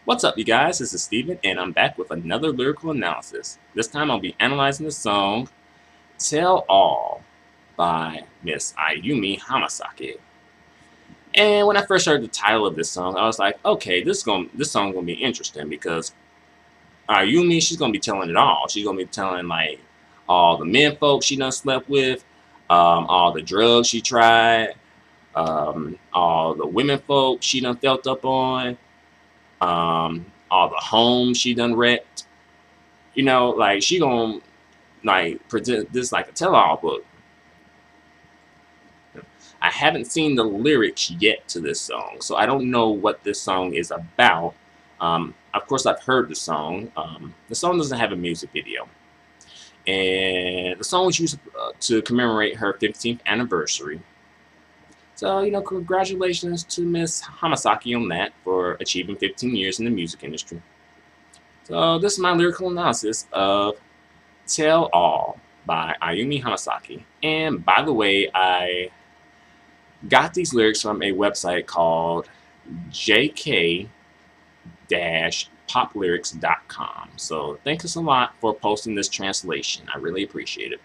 What's up, you guys? This is Steven, and I'm back with another lyrical analysis. This time I'll be analyzing the song Tell All by Miss Ayumi Hamasaki. And when I first heard the title of this song, I was like, okay, this song gonna be interesting because Ayumi, she's gonna be telling it all. She's gonna be telling like all the men folks she done slept with, all the drugs she tried, all the women folks she done felt up on, all the homes she done wrecked. Like she gonna like present this like a tell-all book. I haven't seen the lyrics yet to this song, so I don't know what this song is about. Of course, I've heard the song. The song doesn't have a music video, and the song was used to commemorate her 15th anniversary. So, congratulations to Miss Hamasaki on that for achieving 15 years in the music industry. So, this is my lyrical analysis of Tell All by Ayumi Hamasaki. And by the way, I got these lyrics from a website called jk-poplyrics.com. So thank us a lot for posting this translation. I really appreciate it.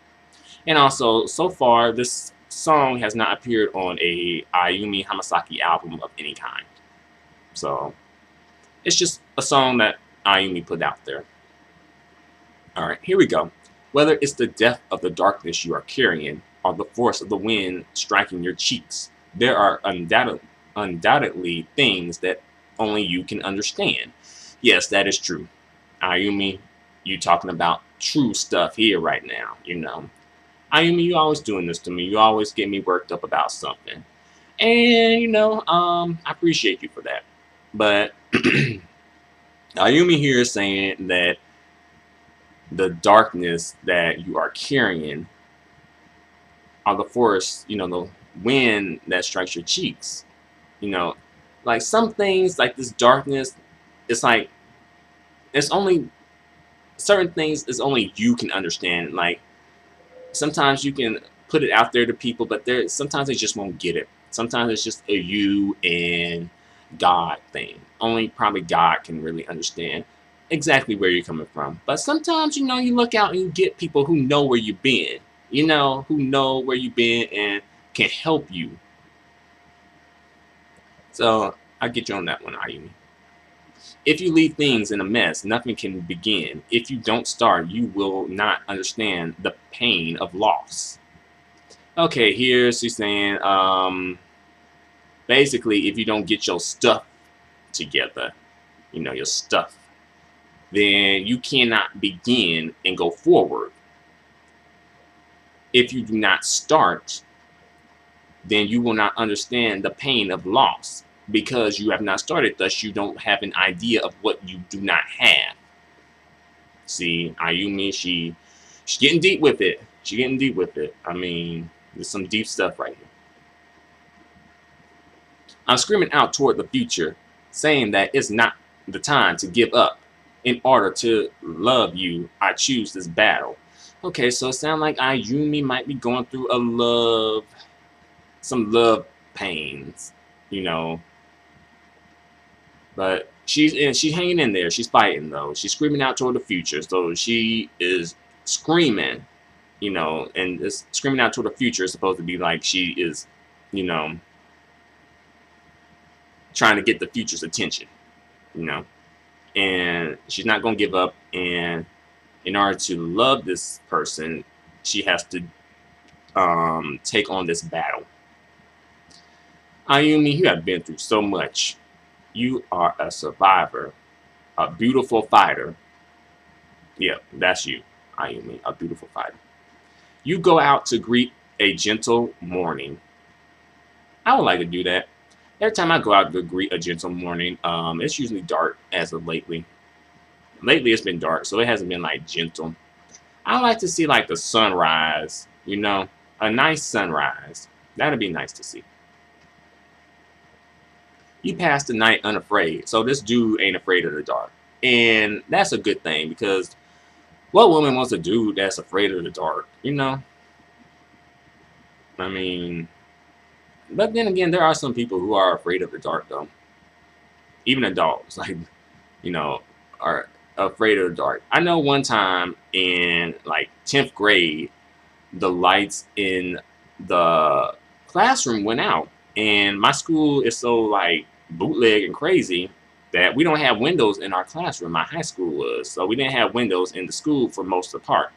And also, so far, this song has not appeared on a Ayumi Hamasaki album of any kind. So it's just a song that Ayumi put out there. All right, here we go. Whether it's the depth of the darkness you are carrying or the force of the wind striking your cheeks, there are undoubtedly things that only you can understand. Yes, that is true. Ayumi, you talking about true stuff here right now. Ayumi, you always doing this to me. You always get me worked up about something. And, I appreciate you for that. But Ayumi here is saying that the darkness that you are carrying are the force, the wind that strikes your cheeks. You know, like some things like this darkness, it's like it's only certain things is only you can understand. Like sometimes you can put it out there to people, but there sometimes they just won't get it. Sometimes it's just a you and God thing. Only probably God can really understand exactly where you're coming from. But sometimes, you look out and you get people who know where you've been, who know where you've been and can help you. So I'll get you on that one, Ayumi. If you leave things in a mess, nothing can begin. If you don't start, you will not understand the pain of loss. Okay, here she's saying, basically, if you don't get your stuff together, your stuff, then you cannot begin and go forward. If you do not start, then you will not understand the pain of loss because you have not started. Thus, you don't have an idea of what you do not have. See, Ayumi, she's getting deep with it. She's getting deep with it. I mean, there's some deep stuff right here. I'm screaming out toward the future, saying that it's not the time to give up. In order to love you, I choose this battle. Okay, so it sounds like Ayumi might be going through some love pains, you know. But she's hanging in there. She's fighting though. She's screaming out toward the future. So she is screaming, and this screaming out toward the future is supposed to be like she is, you know, trying to get the future's attention, you know. And she's not gonna give up. And in order to love this person, she has to take on this battle. Ayumi, you have been through so much. You are a survivor, a beautiful fighter. Yeah, that's you, Ayumi, a beautiful fighter. You go out to greet a gentle morning. I would like to do that. Every time I go out to greet a gentle morning, it's usually dark as of lately. Lately, it's been dark, so it hasn't been like gentle. I like to see like the sunrise, a nice sunrise. That'd be nice to see. You pass the night unafraid, so this dude ain't afraid of the dark, and that's a good thing because what woman wants a dude that's afraid of the dark? I mean, but then again, there are some people who are afraid of the dark though, even adults. Like you know, are afraid of the dark. I know one time in like 10th grade, the lights in the classroom went out, and my school is so like bootleg and crazy that we don't have windows in our classroom. My high school was, so we didn't have windows in the school for most of the part.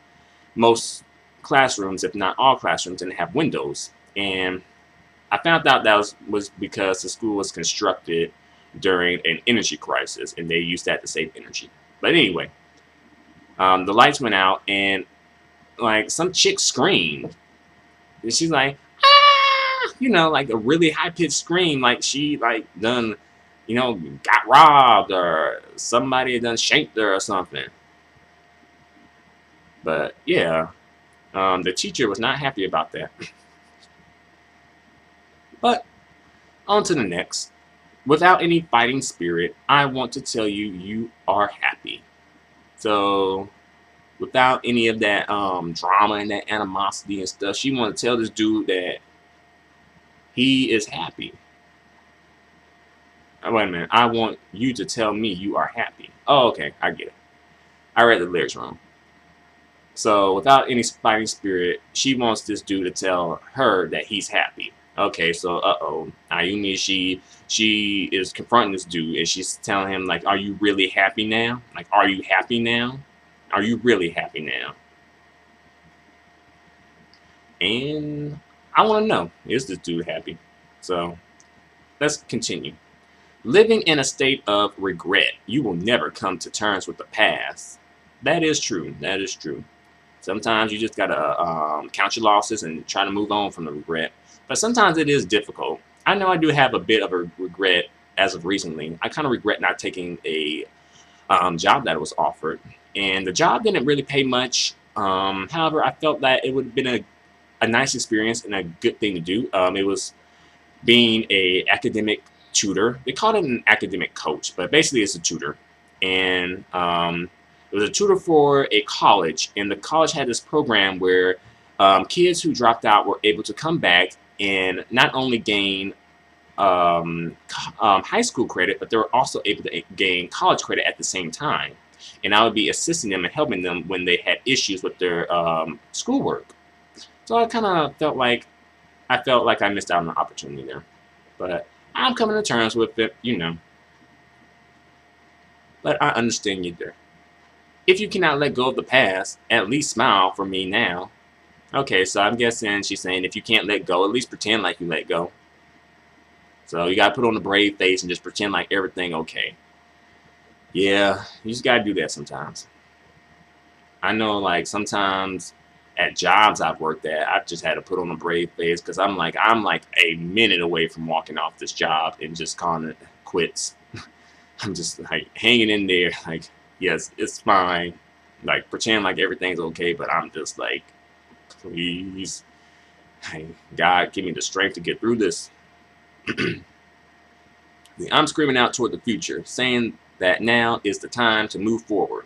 Most classrooms, if not all classrooms, didn't have windows, and I found out that was because the school was constructed during an energy crisis, and they used that to save energy. But anyway, the lights went out, and like some chick screamed, and she's like, ah, like a really high pitched scream, like she like done, got robbed or somebody had done shanked her or something. But yeah, the teacher was not happy about that. But on to the next. Without any fighting spirit, I want to tell you, you are happy. So, without any of that drama and that animosity and stuff, she want to tell this dude that he is happy. Wait a minute. I want you to tell me you are happy. Oh, okay. I get it. I read the lyrics wrong. So, without any fighting spirit, she wants this dude to tell her that he's happy. Okay, so Ayumi, she is confronting this dude and she's telling him like, "Are you really happy now? Like, are you happy now? Are you really happy now?" And I want to know, is this dude happy? So let's continue. Living in a state of regret, you will never come to terms with the past. That is true. That is true. Sometimes you just gotta count your losses and try to move on from the regret. But sometimes it is difficult. I know I do have a bit of a regret as of recently. I kind of regret not taking a job that was offered, and the job didn't really pay much. However, I felt that it would have been a nice experience and a good thing to do. It was being a academic tutor. They called it an academic coach, but basically it's a tutor. And it was a tutor for a college, and the college had this program where kids who dropped out were able to come back and not only gain high school credit, but they were also able to gain college credit at the same time. And I would be assisting them and helping them when they had issues with their schoolwork. So I felt like I missed out on an opportunity there. But I'm coming to terms with it. But I understand you there. If you cannot let go of the past, at least smile for me now. Okay, so I'm guessing she's saying if you can't let go, at least pretend like you let go. So you gotta put on a brave face and just pretend like everything okay. Yeah, you just gotta do that sometimes. I know, like sometimes at jobs I've worked at, I've just had to put on a brave face because I'm like a minute away from walking off this job and just calling it quits. I'm just like hanging in there, like yes, it's fine. Like pretend like everything's okay, but I'm just like, please, hey, God, give me the strength to get through this. I'm screaming out toward the future, saying that now is the time to move forward.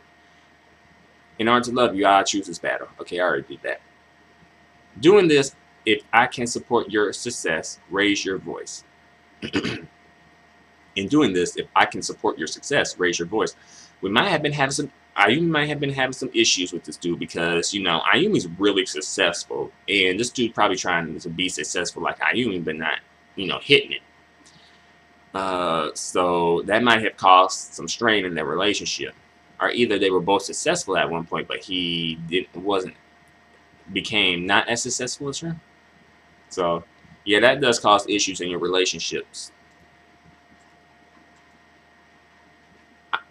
In order to love you, I choose this battle. Okay, I already did that. Doing this, if I can support your success, raise your voice. In doing this, if I can support your success, raise your voice. We might have been having some. Ayumi might have been having some issues with this dude because Ayumi's really successful, and this dude probably trying to be successful like Ayumi, but not hitting it. So that might have caused some strain in their relationship, or either they were both successful at one point, but he wasn't became not as successful as her. So yeah, that does cause issues in your relationships.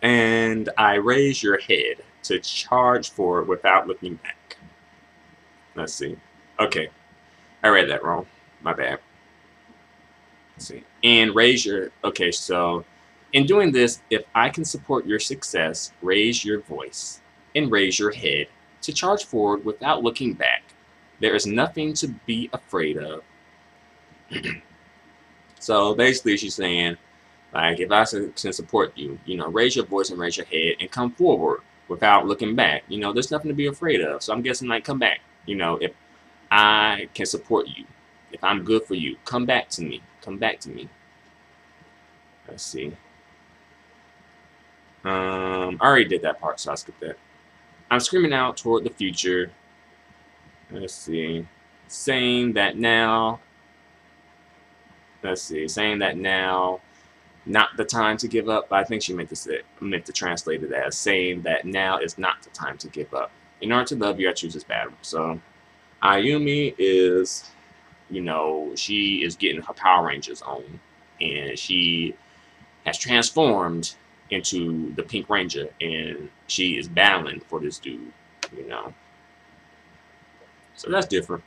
And I raise your head to charge forward without looking back. Let's see. Okay, I read that wrong. My bad. Let's see. And raise your. Okay, so in doing this, if I can support your success, raise your voice and raise your head to charge forward without looking back. There is nothing to be afraid of. So basically, she's saying, like, if I can support you, raise your voice and raise your head and come forward without looking back. There's nothing to be afraid of. So I'm guessing, like, come back. If I can support you, if I'm good for you, come back to me. Come back to me. Let's see. I already did that part, so I'll skip that. I'm screaming out toward the future. Let's see. Saying that now. Let's see. Saying that now. Not the time to give up. But I think she meant to translate it as saying that now is not the time to give up. In order to love you, I choose this battle. So Ayumi is, she is getting her Power Rangers on, and she has transformed into the Pink Ranger, and she is battling for this dude. You know, so that's different.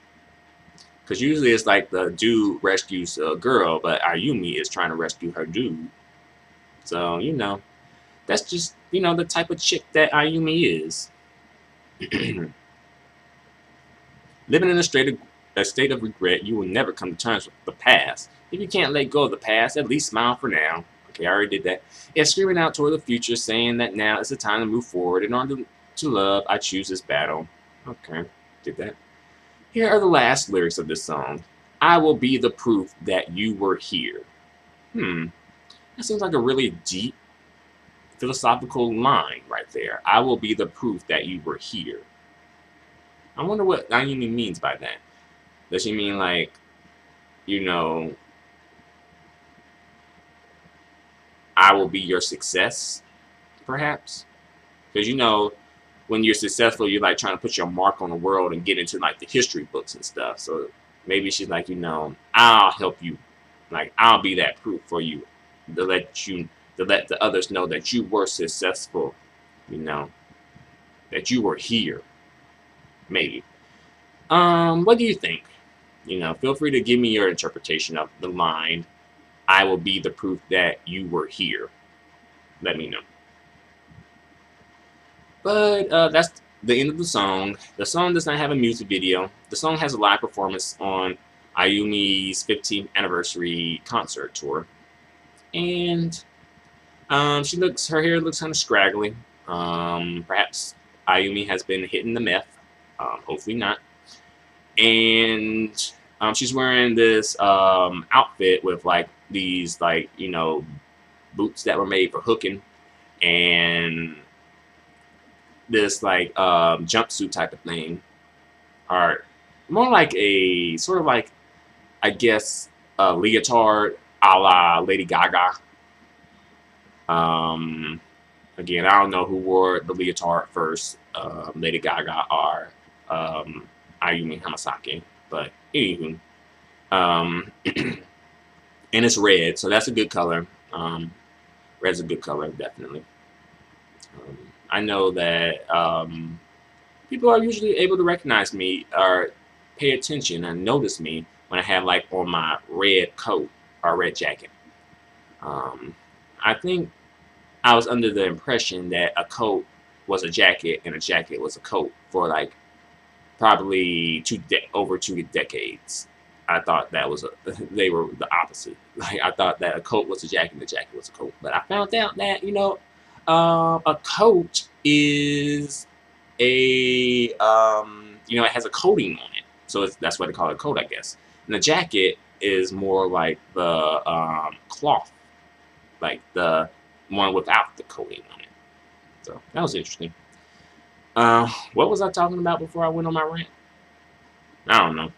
Because usually it's like the dude rescues a girl, but Ayumi is trying to rescue her dude. So, that's just, the type of chick that Ayumi is. Living in a state of regret, you will never come to terms with the past. If you can't let go of the past, at least smile for now. Okay, I already did that. It's screaming out toward the future, saying that now is the time to move forward. In order to love, I choose this battle. Okay, did that. Here are the last lyrics of this song. I will be the proof that you were here. That seems like a really deep philosophical line right there. I will be the proof that you were here. I wonder what Ayumi means by that. Does she mean like, I will be your success, perhaps? Because when you're successful, you're like trying to put your mark on the world and get into like the history books and stuff. So maybe she's like, I'll help you. Like I'll be that proof for you to let the others know that you were successful, that you were here. Maybe. What do you think? Feel free to give me your interpretation of the line, I will be the proof that you were here. Let me know. But that's the end of the song. The song does not have a music video. The song has a live performance on Ayumi's 15th anniversary concert tour. And her hair looks kind of scraggly. Perhaps Ayumi has been hitting the meth. Hopefully not. And she's wearing this outfit with like these boots that were made for hooking, and this jumpsuit type of thing, or more like a sort of like, I guess, a leotard a la Lady Gaga. Again, I don't know who wore the leotard first, Lady Gaga or Ayumi Hamasaki, but anywho, and it's red, so that's a good color. Red's a good color, definitely. I know that people are usually able to recognize me or pay attention and notice me when I have like on my red coat or red jacket. I think I was under the impression that a coat was a jacket and a jacket was a coat for like probably over 2 decades. I thought that was they were the opposite. Like I thought that a coat was a jacket and a jacket was a coat. But I found out that a coat is it has a coating on it, so that's why they call it a coat, I guess. And the jacket is more like the cloth, like the one without the coating on it. So that was interesting. What was I talking about before I went on my rant? I don't know.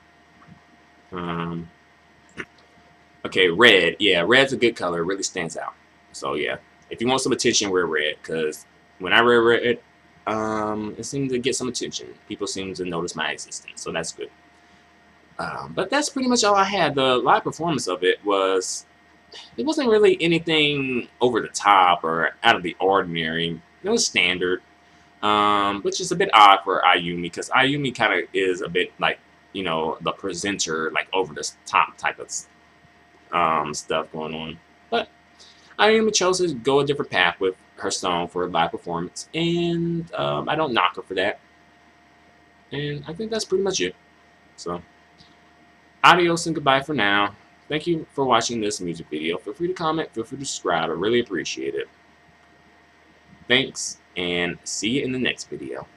Okay, red. Yeah, red's a good color. It really stands out. So yeah, if you want some attention, wear red. Because when I wear red, it seems to get some attention. People seem to notice my existence, so that's good. But that's pretty much all I had. The live performance of it wasn't really anything over the top or out of the ordinary. It was standard, which is a bit odd for Ayumi, because Ayumi kind of is a bit like, the presenter, like over the top type of stuff going on. But Ayumi chose to go a different path with her song for a live performance, and I don't knock her for that. And I think that's pretty much it. So, adios and goodbye for now. Thank you for watching this music video. Feel free to comment, feel free to subscribe. I really appreciate it. Thanks, and see you in the next video.